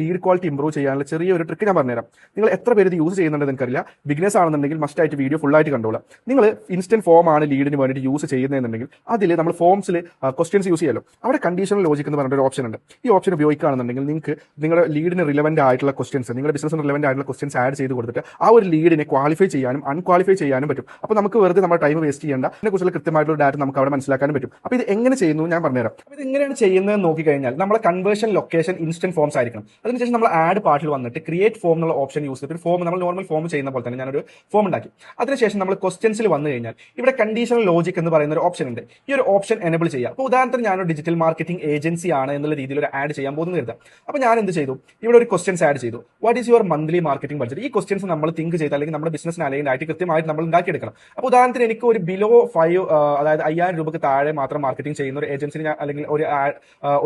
Lead quality improve ചെയ്യാനുള്ള ചെറിയൊരു trick ഞാൻ പറഞ്ഞുതരാം. നിങ്ങൾ എത്ര പേര് ഇത് യൂസ് ചെയ്യുന്നുണ്ടെന്ന് എനിക്കറിയില്ല. ബിഗിനേഴ്സ് ആണെന്നുണ്ടെങ്കിൽ മസ്റ്റ് ആയിട്ട് വീഡിയോ ഫുൾ ആയിട്ട് കണ്ടോളാം. നിങ്ങൾ ഇൻസ്റ്റന്റ് ഫോം ആണ് ലീഡിന് വേണ്ടിയിട്ട് യൂസ് ചെയ്യുന്നതെന്നുണ്ടെങ്കിൽ അതിൽ നമ്മൾ ഫോംസിൽ ക്വസ്റ്റ്യൻസ് യൂസ് ചെയ്യാമല്ലോ. അവിടെ കണ്ടീഷണൽ ലോജിക് എന്ന് പറഞ്ഞിട്ട് ഒരു ഓപ്ഷൻ ഉണ്ട്. ഈ ഓപ്ഷൻ ഉപയോഗിക്കുകയാണെന്നുണ്ടെങ്കിൽ നിങ്ങൾക്ക് നിങ്ങളുടെ ലീഡിന് റിലവന്റ് ആയിട്ടുള്ള ക്വസ്റ്റ്യൻസ്, നിങ്ങളുടെ ബിസിനസ്സിന് റിലവന്റ് ആയിട്ടുള്ള ക്വസ്റ്റ്യൻസ് ആഡ് ചെയ്ത് കൊടുത്തിട്ട് ആ ഒരു ലീഡിനെ ക്വാളിഫൈ ചെയ്യാനും അൺക്വാളിഫൈ ചെയ്യാനും പറ്റും. അപ്പോൾ നമുക്ക് വെറുതെ നമ്മുടെ ടൈം വേസ്റ്റ് ചെയ്യേണ്ട, ഇതിനെക്കുറിച്ചുള്ള കൃത്യമായിട്ടുള്ള ഡാറ്റ നമുക്ക് അവിടെ മനസ്സിലാക്കാനും പറ്റും. അപ്പോൾ ഇത് എങ്ങനെ ചെയ്യുന്നു ഞാൻ പറഞ്ഞുതരാം. അപ്പോൾ ഇത് എങ്ങനെയാണ് ചെയ്യുന്നത് നോക്കിക്കഴിഞ്ഞാൽ നമ്മളെ കൺവേർഷൻ ലൊക്കേഷൻ ഇൻസ്റ്റന്റ് ഫോംസ് ആയിരിക്കണം. അതിനുശേഷം നമ്മൾ ആഡ് പാർട്ടിൽ വന്നിട്ട് ക്രിയേറ്റ് ഫോം എന്നുള്ള ഓപ്ഷൻ യൂസ് ചെയ്തിട്ട് ഒരു ഫോം, നമ്മൾ നോർമൽ ഫോം ചെയ്യുന്ന പോലെ തന്നെ ഞാനൊരു ഫോം ഉണ്ടാക്കി. അതിനുശേഷം നമ്മൾ ക്വസ്റ്റ്യൻസിൽ വന്നു കഴിഞ്ഞാൽ ഇവിടെ കണ്ടീഷണൽ ലോജിക് എന്ന് പറയുന്ന ഒരു ഓപ്ഷൻ ഉണ്ട്. ഈ ഒരു ഓപ്ഷൻ എനേബിൾ ചെയ്യുക. അപ്പോൾ ഉദാഹരണത്തിന് ഞാനൊരു ഡിജിറ്റൽ മാർക്കറ്റിംഗ് ഏജൻസി ആണ് എന്നുള്ള രീതിയിൽ ഒരു ആഡ് ചെയ്യാൻ പോകുന്നത് കരുതാം. അപ്പോൾ ഞാൻ എന്ത് ചെയ്തു, ഇവിടെ ഒരു ക്വസ്റ്റ്യൻസ് ആഡ് ചെയ്തു. What is your monthly marketing budget? ഈ ക്വസ്റ്റ്യൻസ് നമ്മൾ തിങ്ക് ചെയ്ത് അല്ലെങ്കിൽ നമ്മുടെ ബിസിനസ്സിന് അലൈൻ ആയിട്ട് കൃത്യമായിട്ട് നമ്മൾ ഉണ്ടാക്കിയെടുക്കണം. അപ്പോൾ ഉദാഹരണത്തിന് എനിക്ക് ഒരു ബിലോ 5, അതായത് 5000 രൂപയ്ക്ക് താഴെ മാത്രം മാർക്കറ്റിംഗ് ചെയ്യുന്ന ഒരു ഏജൻസി അല്ലെങ്കിൽ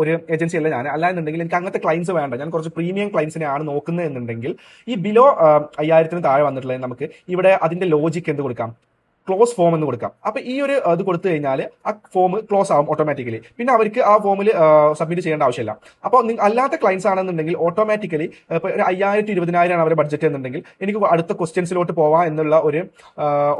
ഒരു ഏജൻസി അല്ല ഞാൻ. അല്ലാന്നുണ്ടെങ്കിൽ എനിക്ക് അങ്ങനത്തെ ക്ലയൻസ് വേണ്ട, ഞാൻ കുറച്ച് പ്രീമിയം ക്ലയൻസിനെ ആണ് നോക്കുന്നത് എന്നുണ്ടെങ്കിൽ ഈ ബിലോ 5000 താഴെ വന്നിട്ടുള്ളത് നമുക്ക് ഇവിടെ അതിന്റെ ലോജിക് എന്ത് കൊടുക്കാം, ക്ലോസ് ഫോം എന്ന് കൊടുക്കാം. അപ്പൊ ഈ ഒരു ഇത് കൊടുത്തു കഴിഞ്ഞാൽ ആ ഫോം ക്ലോസ് ആവും ഓട്ടോമാറ്റിക്കലി. പിന്നെ അവർക്ക് ആ ഫോമിൽ സബ്മിറ്റ് ചെയ്യേണ്ട ആവശ്യമില്ല. അപ്പോൾ അല്ലാത്ത ക്ലയൻസ് ആണെന്നുണ്ടെങ്കിൽ ഓട്ടോമാറ്റിക്കലി ഇപ്പോൾ ഒരു 5000 to 20,000 ആണ് അവരുടെ ബഡ്ജറ്റ് എന്നുണ്ടെങ്കിൽ എനിക്ക് അടുത്ത ക്വസ്റ്റ്യൻസിലോട്ട് പോവാം എന്നുള്ള ഒരു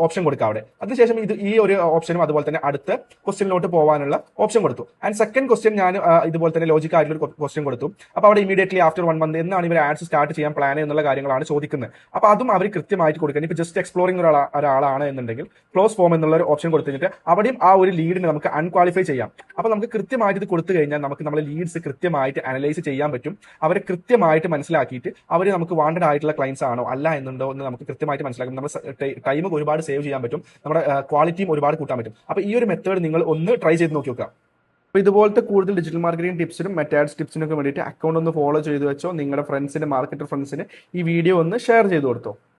ഓപ്ഷൻ കൊടുക്കാം അവിടെ. അതിനുശേഷം ഈ ഒരു ഓപ്ഷനും അതുപോലെ തന്നെ അടുത്ത ക്വസ്റ്റ്യനിലോട്ട് പോകാനുള്ള ഓപ്ഷൻ കൊടുത്തു. ആൻഡ് സെക്കൻഡ് ക്വസ്റ്റ്യൻ ഞാൻ ഇതുപോലെ തന്നെ ലോജിക് ആയിട്ടുള്ള ഒരു ക്വസ്റ്റ്യൻ കൊടുത്തു. അപ്പോൾ അവിടെ ഇമീഡിയറ്റ്ലി ആഫ്റ്റർ 1 month എന്നാണ് ഇവർ ആഡ്സ് സ്റ്റാർട്ട് ചെയ്യാൻ പ്ലാൻ എന്നുള്ള കാര്യങ്ങളാണ് ചോദിക്കുന്നത്. അപ്പോൾ അതും അവർ കൃത്യമായിട്ട് കൊടുക്കുക. ഇപ്പോൾ ജസ്റ്റ് എക്സ്പ്ലോറിംഗ് ഒരാളാണ് എന്നുണ്ടെങ്കിൽ ക്ലോസ് ഫോം എന്നുള്ള ഒരു ഓപ്ഷൻ കൊടുത്തിട്ട് അവിടെയും ആ ഒരു ലീഡിനെ നമുക്ക് അൺക്വാളിഫൈ ചെയ്യാം. അപ്പോൾ നമുക്ക് കൃത്യമായിട്ട് ഇത് കൊടുത്തു കഴിഞ്ഞാൽ നമുക്ക് നമ്മുടെ ലീഡ്സ് കൃത്യമായിട്ട് അനലൈസ് ചെയ്യാൻ പറ്റും. അവരെ കൃത്യമായിട്ട് മനസ്സിലാക്കിയിട്ട് അവർ നമുക്ക് വാണ്ടഡ് ആയിട്ടുള്ള ക്ലയൻസ് ആണോ അല്ല എന്നുണ്ടോ എന്ന് നമുക്ക് കൃത്യമായിട്ട് മനസ്സിലാക്കും. നമ്മുടെ ടൈം ഒരുപാട് സേവ് ചെയ്യാൻ പറ്റും, നമ്മുടെ ക്വാളിറ്റിയും ഒരുപാട് കൂട്ടാൻ പറ്റും. അപ്പോൾ ഈ ഒരു മെത്തേഡ് നിങ്ങൾ ഒന്ന് ട്രൈ ചെയ്ത് നോക്കി നോക്കുക. അപ്പോൾ ഇതുപോലത്തെ കൂടുതൽ ഡിജിറ്റൽ മാർക്കറ്റിംഗ് ടിപ്സിനും മെത്തേഡ്സ് ടിപ്സിനൊക്കെ വേണ്ടിയിട്ട് അക്കൗണ്ട് ഒന്ന് ഫോളോ ചെയ്ത് വെച്ചോ. നിങ്ങളുടെ ഫ്രണ്ട്സിന്, മാർക്കറ്റർ ഫ്രണ്ട്സിന് ഈ വീഡിയോ ഒന്ന് ഷെയർ ചെയ്ത് കൊടുത്തോ.